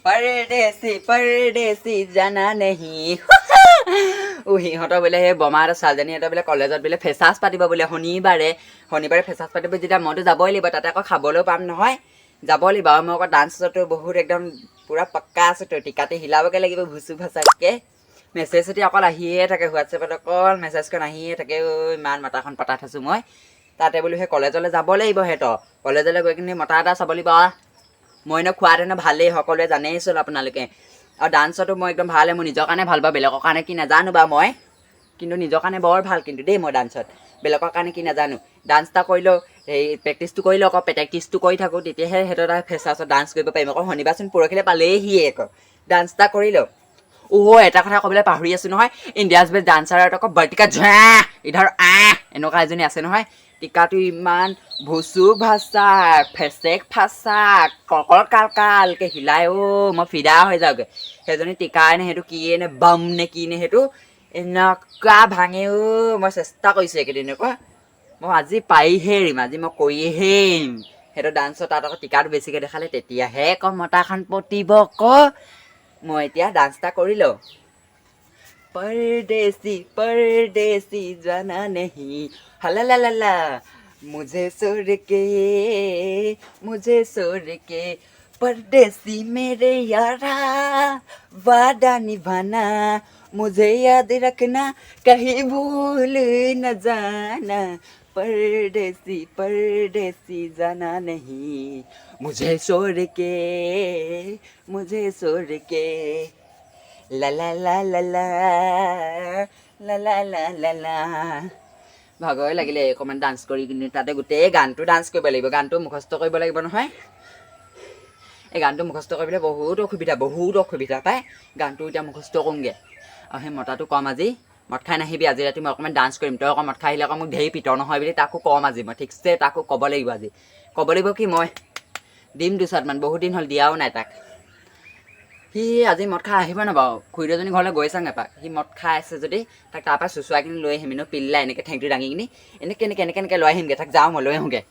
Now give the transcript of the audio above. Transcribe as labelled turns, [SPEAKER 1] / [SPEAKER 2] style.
[SPEAKER 1] परदेसी जाना नहीं সিহঁতৰ বোলে সেই বমাহঁতৰ ছোৱালীজনীহঁতৰ বোলে কলেজত বোলে ফেচাছ পাতিব বোলে শনিবাৰে ফেচাছ পাতিব যেতিয়া মইতো যাবই লাগিব তাতে আকৌ খাবলৈও পাম নহয় যাব লাগিব আৰু মই আকৌ ডান্সতো বহুত একদম পূৰা পাক্কা আছোঁ তো টিকাতে হিলাবগৈ লাগিব ভুচু ভাচাকৈ মেছেজ যদি অকল আহিয়ে থাকে হোৱাটছএপত অকল মেছেজখন আহিয়ে থাকে ইমান মতাখন পতাই থৈছোঁ মই তাতে বোলো সেই কলেজলৈ যাব লাগিব সিহঁতৰ কলেজলৈ গৈ কিনে মতা এটা চাব লাগিব মই এনেও খোৱাহেঁতেনে ভালেই সকলোৱে জানেইচোন আপোনালোকে আৰু ডান্সতো মই একদম ভালে মোৰ নিজৰ কাৰণে ভাল পাওঁ বেলেগৰ কাৰণে কি নাজানো বাৰু মই কিন্তু নিজৰ কাৰণে বৰ ভাল কিন্তু দেই মই ডান্সত বেলেগৰ কাৰণে কি নাজানো ডান্স এটা কৰিলেও সেই প্ৰেক্টিচটো কৰিলেও আকৌ প্ৰেক্টিচটো কৰি থাকোঁ তেতিয়াহে সিহঁতৰ এটা ফেচাছত ডান্স কৰিব পাৰিম আকৌ শনিবাৰচোন পৰহিলৈ পালেহিয়ে আকৌ ডান্স এটা কৰিলেও এটা কথা ক'বলৈ পাহৰি আছোঁ নহয় ইণ্ডিয়াজ বেষ্ট ডান্সাৰত আকৌ বৰ্তিকা ঝা ইধৰ এনেকুৱা এজনী আছে নহয় টিকাটো ইমান ভুচু ভাচা ফেচেক ফাচা কলকল কালকালকৈ হিলাই মই ফিদা হৈ যাওঁগৈ সেইজনী টিকাই নে সেইটো কিয়ে নে বাম নে কি নে সেইটো এনেকুৱা ভাঙে মই চেষ্টা কৰিছোঁ এইকেইদিন আকৌ মই আজি পাৰিহে এৰিম আজি মই কৰিহে এৰিম সেইটো ডান্সৰ তাত আকৌ টিকাটো বেছিকৈ দেখালে তেতিয়াহে আকৌ মতাখন পতিব আকৌ মই এতিয়া ডান্স এটা কৰি লওঁ परदेसी जाना नहीं हलालाला मुझे छोड़ के परदेसी मेरे यारा वादा निभाना मुझे याद रखना कहीं भूल न जाना परदेसी जाना नहीं मुझे छोड़ के লা লা লা লা লা লা লা লা লা লা ভাগৰে লাগিলে অকণমান ডান্স কৰি কিনে তাতে গোটেই গানটো ডান্স কৰিব লাগিব গানটো মুখস্থ কৰিব লাগিব নহয় এই গানটো মুখস্থ কৰিবলৈ বহুত অসুবিধা পায় গানটো এতিয়া মুখস্থ কৰোঁগৈ আৰু সেই মতাটো কম আজি মদ খাই নাহিবি আজি ৰাতি মই অকণমান ডান্স কৰিম তই আকৌ মদ খাই আহিলে আকৌ মোক ঢেৰ পিতৰ নহয় বুলি তাকো কম আজি মই ঠিকছে তাকো ক'ব লাগিব আজি ক'ব লাগিব কি মই দিম দুচাটমান বহুত দিন হ'ল দিয়াও নাই তাক সি আজি মদ খাই আহিব ন বাৰু খুৰীদেউজনী ঘৰলৈ গৈ চাং এপাক সি মদ খাই আছে যদি তাক তাৰপৰা চুচুৱাই কিনি লৈ আহিম পিল্লা এনেকৈ ঠেংটো দাঙি কিনি এনেকৈ লৈ আহিমগৈ তাক যাওঁ মই লৈ আহোঁগৈ